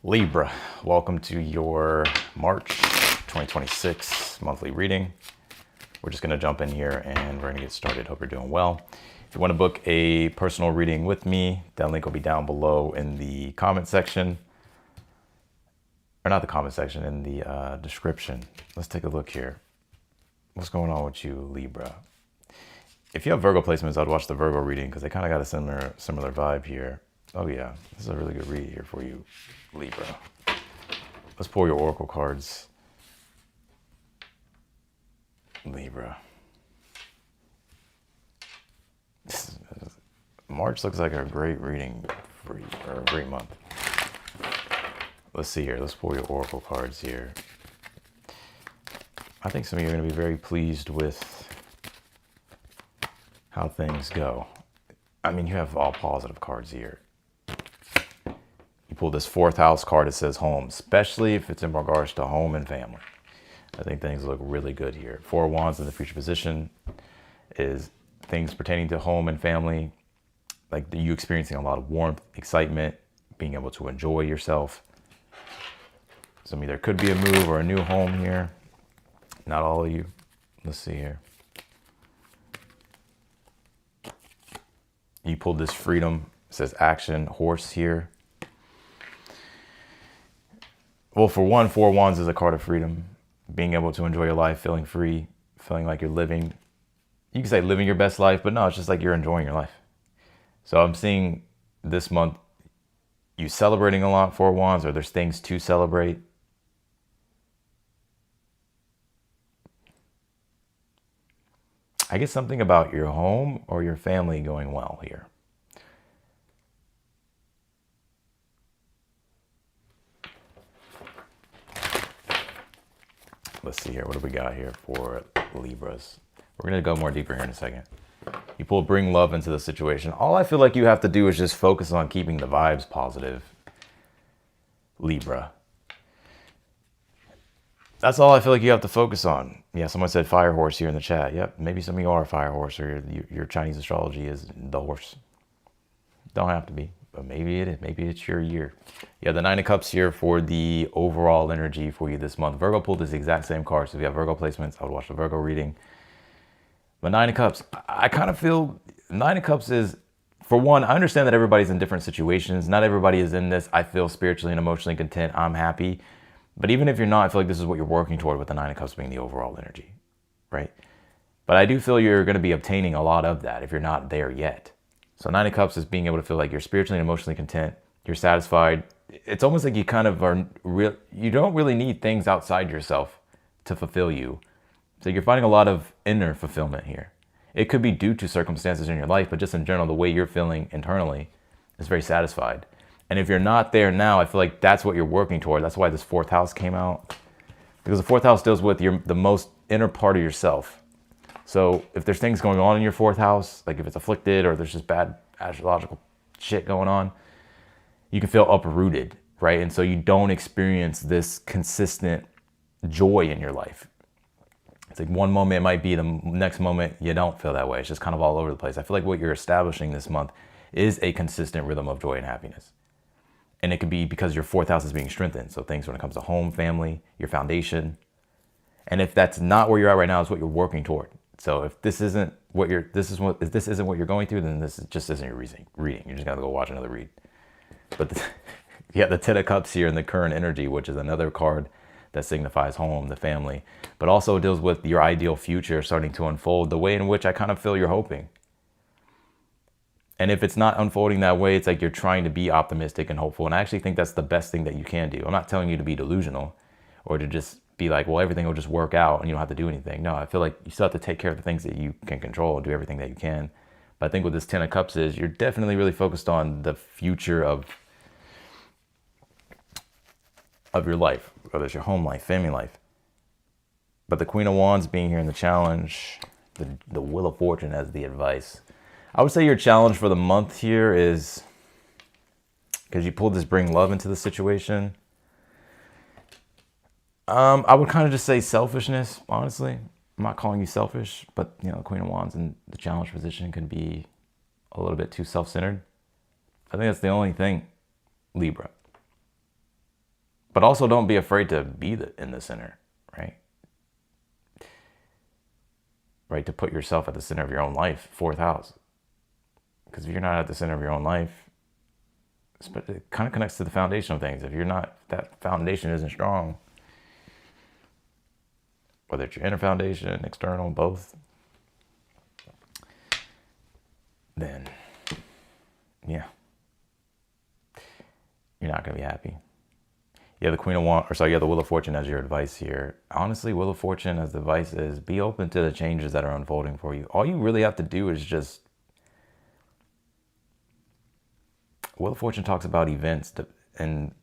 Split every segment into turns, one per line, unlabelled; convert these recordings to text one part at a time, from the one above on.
Libra, welcome to your March 2026 monthly reading. We're just going to jump in here and we're going to get started. Hope you're doing well. If you want to book a personal reading with me, that link will be down below in the comment section. Or not the comment section, in the description. Let's take a look here. What's going on with you, Libra? If you have Virgo placements, I'd watch the Virgo reading because they kind of got a similar vibe here. Oh yeah, this is a really good read here for you, Libra. Let's pull your oracle cards, Libra. March looks like a great reading for you, or a great month. Let's see here. Let's pull your oracle cards here. I think some of you are going to be very pleased with how things go. I mean, you have all positive cards here. You pull this fourth house card. It says home, especially if it's in regards to home and family. I think things look really good here. Four of Wands in the future position is things pertaining to home and family, like you experiencing a lot of warmth, excitement, being able to enjoy yourself. Some of you, there could be a move or a new home here. Not all of you. Let's see here. You pulled this freedom. It says action, horse here. Well, for one, Four of Wands is a card of freedom. Being able to enjoy your life, feeling free, feeling like you're living. You can say living your best life, but no, it's just like you're enjoying your life. So I'm seeing this month you celebrating a lot, Four of Wands, or there's things to celebrate. I get something about your home or your family going well here. Let's see here. What do we got here for Libras? We're going to go more deeper here in a second. You pull bring love into the situation. All I feel like you have to do is just focus on keeping the vibes positive, Libra. That's all I feel like you have to focus on. Yeah, someone said fire horse here in the chat. Yep, maybe some of you are a fire horse, or your Chinese astrology is the horse. Don't have to be, but maybe it is. Maybe it's your year. Yeah, the Nine of Cups here for the overall energy for you this month. Virgo pulled this exact same card. So if you have Virgo placements, I would watch the Virgo reading. But Nine of Cups, I kind of feel Nine of Cups is, for one, I understand that everybody's in different situations. Not everybody is in this. I feel spiritually and emotionally content. I'm happy. But even if you're not, I feel like this is what you're working toward with the Nine of Cups being the overall energy, right? But I do feel you're going to be obtaining a lot of that if you're not there yet. So Nine of Cups is being able to feel like you're spiritually and emotionally content. You're satisfied. It's almost like you kind of are real. You don't really need things outside yourself to fulfill you. So you're finding a lot of inner fulfillment here. It could be due to circumstances in your life, but just in general, the way you're feeling internally is very satisfied. And if you're not there now, I feel like that's what you're working toward. That's why this fourth house came out. Because the fourth house deals with the most inner part of yourself. So if there's things going on in your fourth house, like if it's afflicted or there's just bad astrological shit going on, you can feel uprooted, right? And so you don't experience this consistent joy in your life. It's like one moment it might be, the next moment you don't feel that way. It's just kind of all over the place. I feel like what you're establishing this month is a consistent rhythm of joy and happiness. And it could be because your fourth house is being strengthened. So things when it comes to home, family, your foundation. And if that's not where you're at right now, it's what you're working toward. So if this isn't what you're going through, then this just isn't your reading. You're just gonna go watch another read. But the Ten of Cups here in the current energy, which is another card that signifies home, the family, but also deals with your ideal future starting to unfold the way in which I kind of feel you're hoping. And if it's not unfolding that way, it's like you're trying to be optimistic and hopeful. And I actually think that's the best thing that you can do. I'm not telling you to be delusional or to just be like, well, everything will just work out and you don't have to do anything. No, I feel like you still have to take care of the things that you can control and do everything that you can. But I think what this Ten of Cups is, you're definitely really focused on the future of your life, whether it's your home life, family life. But the Queen of Wands being here in the challenge, the Wheel of Fortune as the advice. I would say your challenge for the month here is, because you pulled this bring love into the situation, I would kind of just say selfishness, honestly. I'm not calling you selfish, but the Queen of Wands in the challenge position can be a little bit too self-centered. I think that's the only thing, Libra. But also don't be afraid to be in the center, right? Right, to put yourself at the center of your own life, 4th house. Because if you're not at the center of your own life, it kind of connects to the foundational things. If that foundation isn't strong, whether it's your inner foundation, external, both, then yeah, you're not going to be happy. You have the Queen of Wands, or sorry, you have the Wheel of Fortune as your advice here. Honestly, Wheel of Fortune as the advice is be open to the changes that are unfolding for you. All you really have to do is just, Wheel of Fortune talks about events, and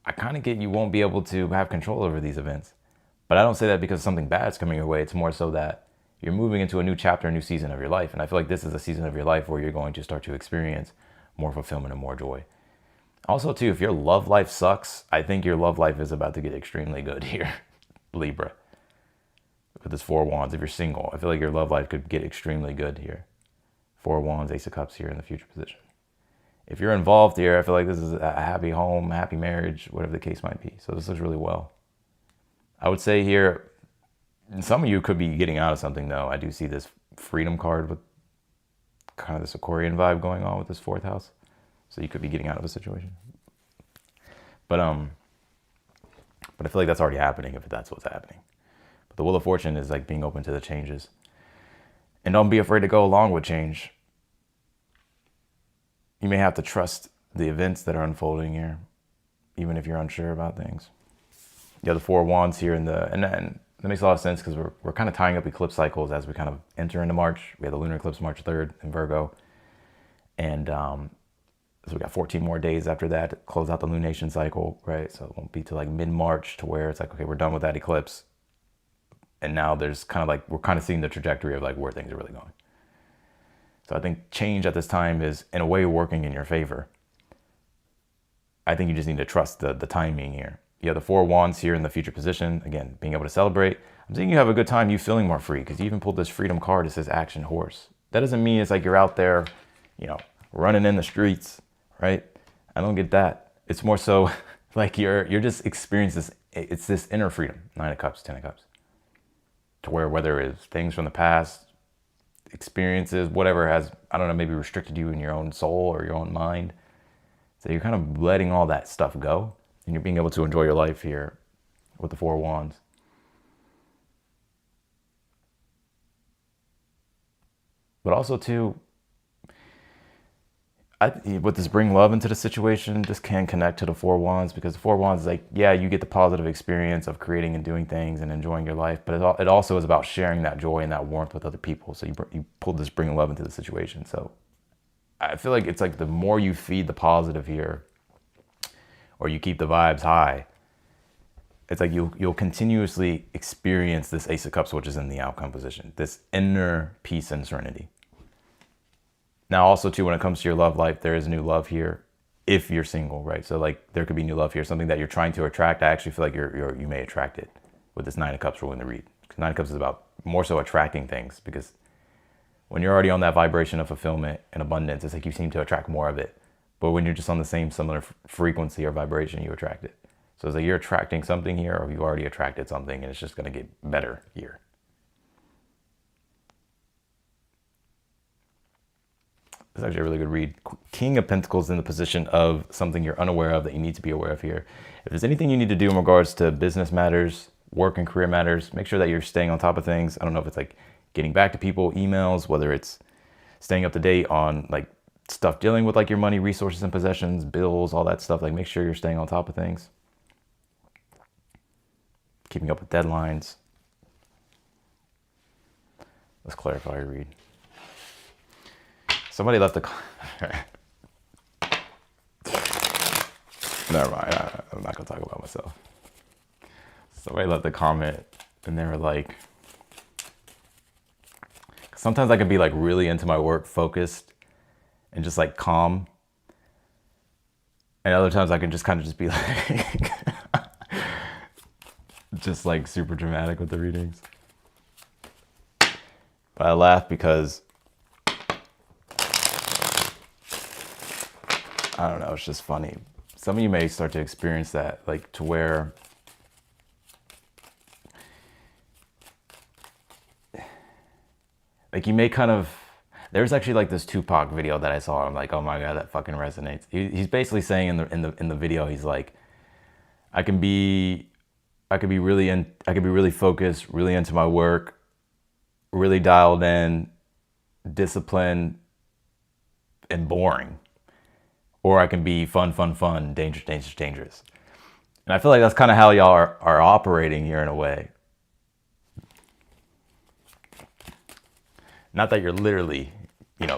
I kind of get you won't be able to have control over these events. But I don't say that because something bad's coming your way. It's more so that you're moving into a new chapter, a new season of your life. And I feel like this is a season of your life where you're going to start to experience more fulfillment and more joy. Also, too, if your love life sucks, I think your love life is about to get extremely good here, Libra. With this 4 of Wands, if you're single, I feel like your love life could get extremely good here. 4 of Wands, Ace of Cups here in the future position. If you're involved here, I feel like this is a happy home, happy marriage, whatever the case might be. So this looks really well. I would say here, some of you could be getting out of something, though. I do see this freedom card with kind of this Aquarian vibe going on with this 4th house. So you could be getting out of a situation. But I feel like that's already happening if that's what's happening. But the Wheel of Fortune is like being open to the changes. And don't be afraid to go along with change. You may have to trust the events that are unfolding here, even if you're unsure about things. You have the 4 of Wands here, and that makes a lot of sense because we're kind of tying up eclipse cycles as we kind of enter into March. We have the lunar eclipse March 3rd in Virgo, and so we got 14 more days after that to close out the lunation cycle, right? So it won't be till like mid-March to where it's like, okay, we're done with that eclipse, and now there's kind of like we're kind of seeing the trajectory of like where things are really going. So I think change at this time is in a way working in your favor. I think you just need to trust the timing here. You have the 4 of Wands here in the future position. Again, being able to celebrate. I'm seeing you have a good time, you feeling more free, because you even pulled this freedom card. It says action horse. That doesn't mean it's like you're out there, running in the streets, right? I don't get that. It's more so like you're just experiencing this. It's this inner freedom. 9 of Cups, 10 of Cups. To where whether it's things from the past, experiences, whatever has, I don't know, maybe restricted you in your own soul or your own mind. So you're kind of letting all that stuff go. And you're being able to enjoy your life here with the 4 of Wands. But also, too, with this bring love into the situation, this can connect to the 4 of Wands, because the 4 of Wands is like, yeah, you get the positive experience of creating and doing things and enjoying your life, but it also is about sharing that joy and that warmth with other people. So you pulled this bring love into the situation. So I feel like it's like the more you feed the positive here, or you keep the vibes high, it's like you'll continuously experience this Ace of Cups, which is in the outcome position, this inner peace and serenity. Now, also, too, when it comes to your love life, there is new love here if you're single, right? So, like, there could be new love here, something that you're trying to attract. I actually feel like you may attract it with this 9 of Cups ruling the read. Because 9 of Cups is about more so attracting things, because when you're already on that vibration of fulfillment and abundance, it's like you seem to attract more of it. But when you're just on the same similar frequency or vibration, you attract it. So it's like you're attracting something here, or you already attracted something, and it's just going to get better here. It's actually a really good read. King of Pentacles in the position of something you're unaware of that you need to be aware of here. If there's anything you need to do in regards to business matters, work and career matters, make sure that you're staying on top of things. I don't know if it's like getting back to people, emails, whether it's staying up to date on like stuff dealing with like your money, resources and possessions, bills, all that stuff. Like make sure you're staying on top of things. Keeping up with deadlines. Let's clarify your read. Somebody left a never mind. I'm not gonna talk about myself. Somebody left a comment and they were like, sometimes I can be like really into my work, focused and just like calm. And other times I can just kind of just be like, just like super dramatic with the readings. But I laugh because I don't know, it's just funny some of you may start to experience that, like to where like you may kind of, there's actually like this Tupac video that I saw. I'm like, oh my God, that fucking resonates. He's basically saying in the video, he's like, I can be really focused, really into my work, really dialed in, disciplined, and boring. Or I can be fun, dangerous. And I feel like that's kind of how y'all are operating here in a way. Not that you're literally,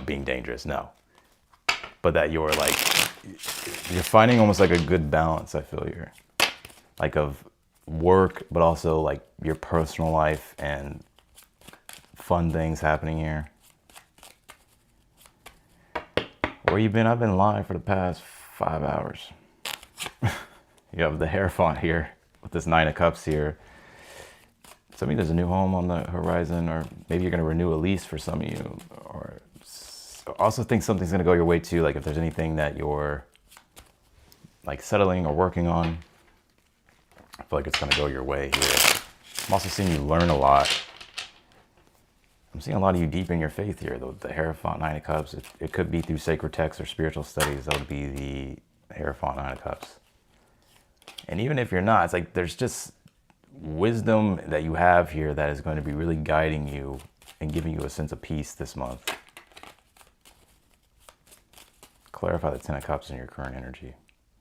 being dangerous, no. But that you're finding almost like a good balance, I feel here. Like of work, but also like your personal life and fun things happening here. Where you been? I've been live for the past 5 hours. You have the Hierophant here with this 9 of Cups here. Some of you, there's a new home on the horizon, or maybe you're going to renew a lease for some of you. Or also think something's going to go your way too. Like if there's anything that you're like settling or working on, I feel like it's going to go your way here. I'm also seeing you learn a lot. I'm seeing a lot of you deepen your faith here. The Hierophant 9 of Cups, it could be through sacred texts or spiritual studies. That would be the Hierophant 9 of Cups. And even if you're not, it's like there's just wisdom that you have here that is going to be really guiding you and giving you a sense of peace this month. Clarify the 10 of Cups in your current energy.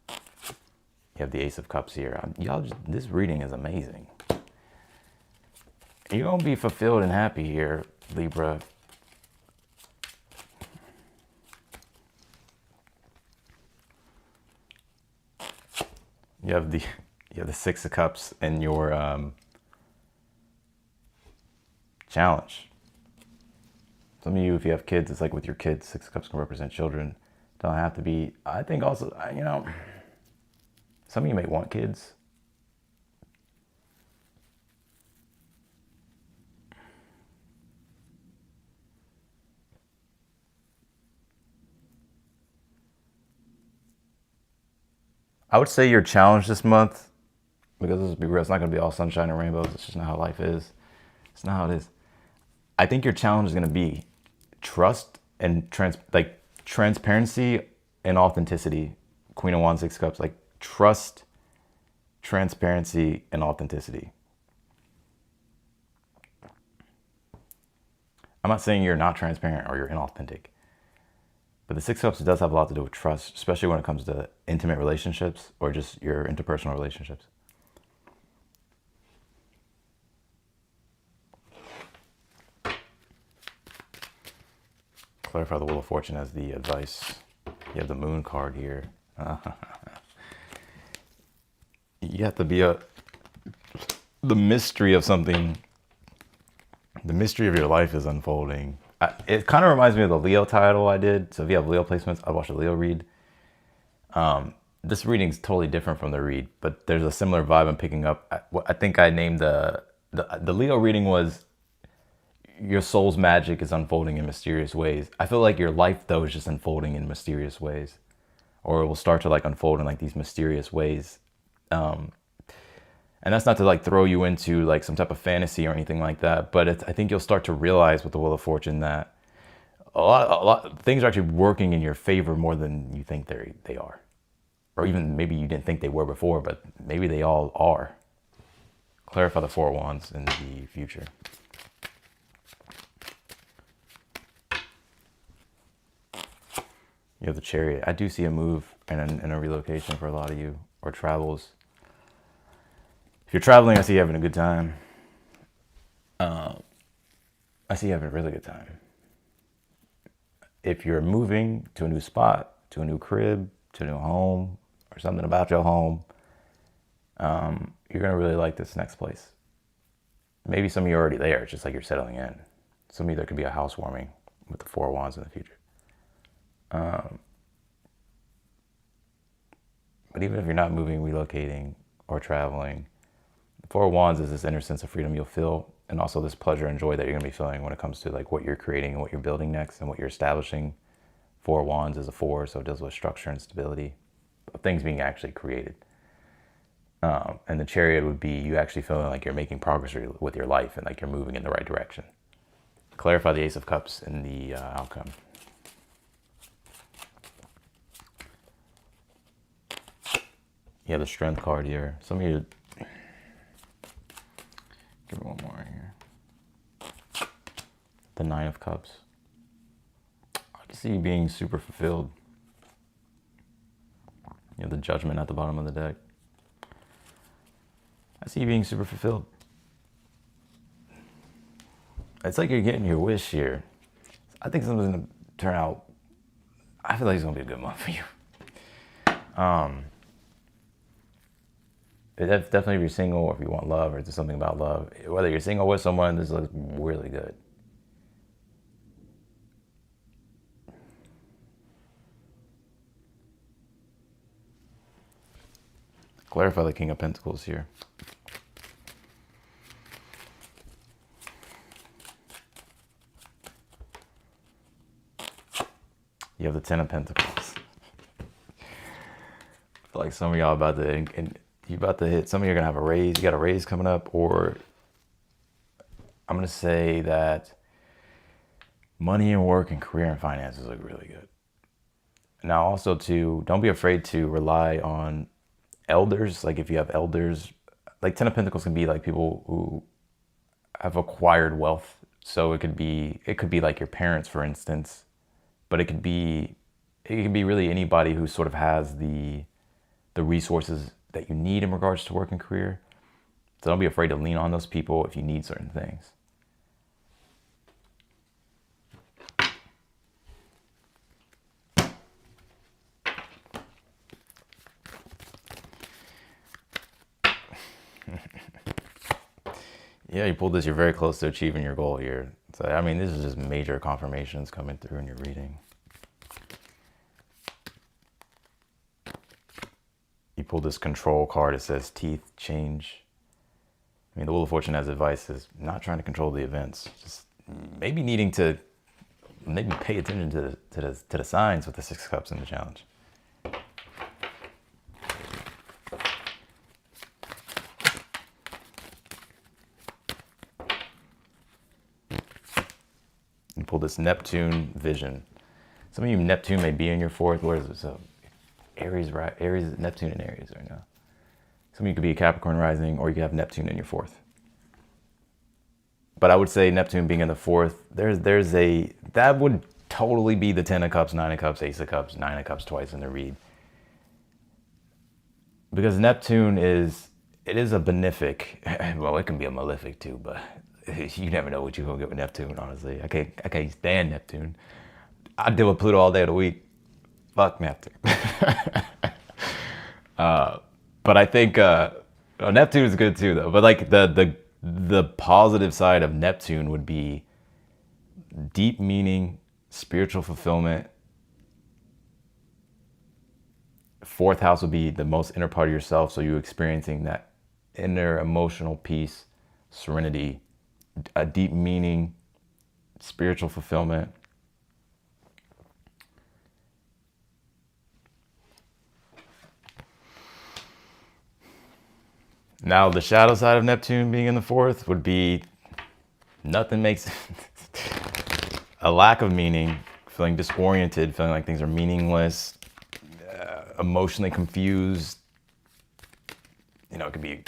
You have the Ace of Cups here. This reading is amazing. You're going to be fulfilled and happy here, Libra. You have the 6 of Cups in your challenge. Some of you, if you have kids, it's like with your kids, 6 of Cups can represent children. Don't have to be. I think also, some of you may want kids. I would say your challenge this month, because this will be real, it's not going to be all sunshine and rainbows. It's just not how life is. It's not how it is. I think your challenge is going to be trust and transparency and authenticity. Queen of Wands, 6 Cups, like trust, transparency, and authenticity. I'm not saying you're not transparent or you're inauthentic. But the 6 Cups does have a lot to do with trust, especially when it comes to intimate relationships or just your interpersonal relationships. Clarify the Wheel of Fortune as the advice. You have the Moon card here. You have to be the mystery of something. The mystery of your life is unfolding. It kind of reminds me of the Leo title I did. So if you have Leo placements, I watched a Leo read. This reading is totally different from the read, but there's a similar vibe I'm picking up. I think I named the Leo reading was your soul's magic is unfolding in mysterious ways. I feel like your life though is just unfolding in mysterious ways, or it will start to like unfold in like these mysterious ways. And that's not to like throw you into like some type of fantasy or anything like that, but I think you'll start to realize with the Wheel of Fortune that a lot of things are actually working in your favor more than you think they are. Or even maybe you didn't think they were before, but maybe they all are. Clarify the 4 of Wands in the future. You have the Chariot. I do see a move and a relocation for a lot of you, or travels. If you're traveling, I see you having a good time. I see you having a really good time. If you're moving to a new spot, to a new crib, to a new home, or something about your home, you're going to really like this next place. Maybe some of you are already there. It's just like you're settling in. Some of you, there could be a housewarming with the 4 of Wands in the future. But even if you're not moving, relocating, or traveling, the 4 of Wands is this inner sense of freedom you'll feel, and also this pleasure and joy that you're going to be feeling when it comes to like what you're creating and what you're building next and what you're establishing. 4 of Wands is a 4, so it deals with structure and stability, things being actually created. And the Chariot would be you actually feeling like you're making progress with your life and like you're moving in the right direction. Clarify the Ace of Cups in the outcome. You have the Strength card here. Some of you, give me one more here. The Nine of Cups. I can see you being super fulfilled. You have the Judgment at the bottom of the deck. I see you being super fulfilled. It's like you're getting your wish here. I think something's gonna turn out. I feel like it's gonna be a good month for you. Definitely if you're single or if you want love or it's something about love. Whether you're single with someone, this looks really good. Clarify the King of Pentacles here. You have the Ten of Pentacles. I feel like some of y'all about to, and you about to hit, some of you are going to have a raise. You got a raise coming up, or I'm going to say that money and work and career and finances look really good. Now also too, don't be afraid to rely on elders. Like if you have elders, like Ten of Pentacles can be like people who have acquired wealth. So it could be like your parents, for instance, but it could be really anybody who sort of has the resources that you need in regards to work and career. So don't be afraid to lean on those people if you need certain things. Yeah, you pulled this. You're very close to achieving your goal here. So, I mean, this is just major confirmations coming through in your reading. You pulled this Control card. It says teeth change. I mean, the Wheel of Fortune has advice is not trying to control the events. Just maybe needing to pay attention to the signs with the Six of Cups in the challenge. You pull this Neptune vision. Some of you, Neptune may be in your fourth. Where is it? So Aries, right? Aries, Neptune in Aries right now. Some of you could be a Capricorn rising, or you could have Neptune in your fourth. But I would say Neptune being in the fourth, that would totally be the Ten of Cups, Nine of Cups, Ace of Cups, Nine of Cups twice in the read. Because Neptune is a benefic. Well, it can be a malefic too, but you never know what you're gonna get with Neptune, honestly. I can't stand Neptune. I deal with Pluto all day of the week. Fuck Neptune. But I think Neptune is good too, though. But like the positive side of Neptune would be deep meaning, spiritual fulfillment. Fourth house would be the most inner part of yourself, so you're experiencing that inner emotional peace, serenity, a deep meaning, spiritual fulfillment. Now, the shadow side of Neptune being in the fourth would be nothing makes a lack of meaning, feeling disoriented, feeling like things are meaningless, emotionally confused. You know, it could be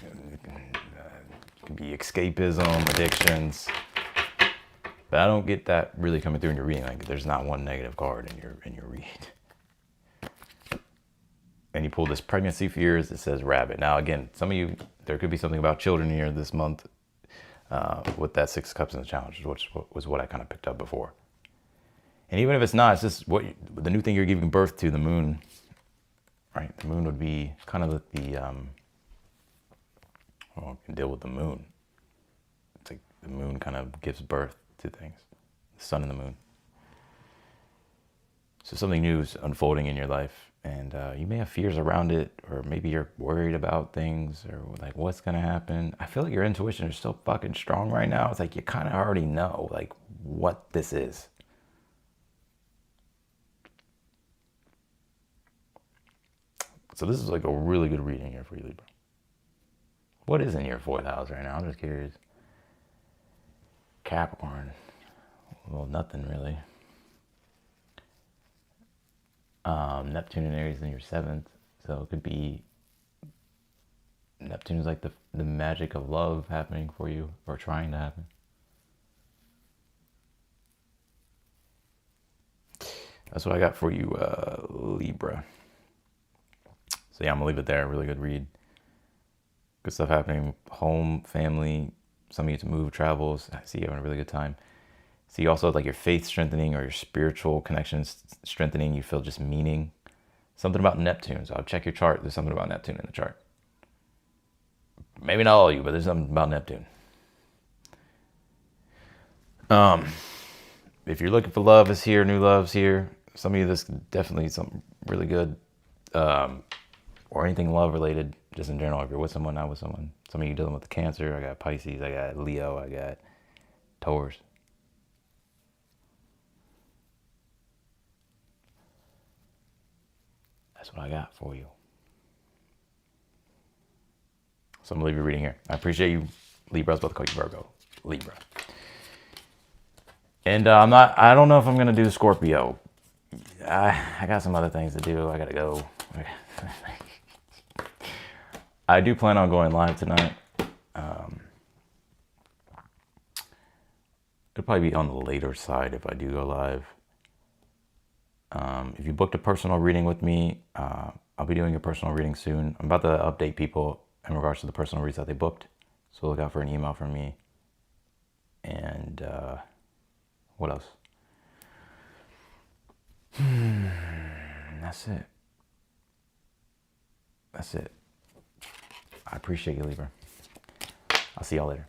escapism, addictions. But I don't get that really coming through in your reading. Like, there's not one negative card in your read. And you pull this pregnancy fears. It says rabbit. Now, again, some of you, there could be something about children here this month with that Six of Cups in the challenge, which was what I kind of picked up before. And even if it's not, it's just the new thing you're giving birth to, the moon. Right? The moon would be kind of well, we can deal with the moon. It's like the moon kind of gives birth to things. The sun and the moon. So something new is unfolding in your life. And you may have fears around it, or maybe you're worried about things, or like what's gonna happen. I feel like your intuition is so fucking strong right now. It's like you kind of already know like what this is. So this is like a really good reading here for you, Libra. What is in your 4th house right now? I'm just curious. Capricorn. Well, nothing really. Neptune and Aries in your 7th. So it could be Neptune is like the magic of love happening for you, or trying to happen. That's what I got for you, Libra. So yeah, I'm gonna leave it there. Really good read. Good stuff happening. Home, family. Some of you to move, travels. I see you having a really good time. See also like your faith strengthening or your spiritual connections strengthening. You feel just meaning. Something about Neptune. So I'll check your chart. There's something about Neptune in the chart. Maybe not all of you, but there's something about Neptune. If you're looking for love is here, new love's here. Some of you, this definitely something really good. Or anything love related, just in general. If you're with someone, not with someone. Some of you dealing with the Cancer. I got Pisces. I got Leo. I got Taurus. That's what I got for you. So I'm gonna leave your reading here. I appreciate you, Libra. I was about to call you Virgo. Libra. And I don't know if I'm gonna do Scorpio. I got some other things to do. I gotta go. I do plan on going live tonight. It'll probably be on the later side if I do go live. If you booked a personal reading with me, I'll be doing a personal reading soon. I'm about to update people in regards to the personal reads that they booked. So look out for an email from me. And what else? That's it. That's it. I appreciate you, Libra. I'll see y'all later.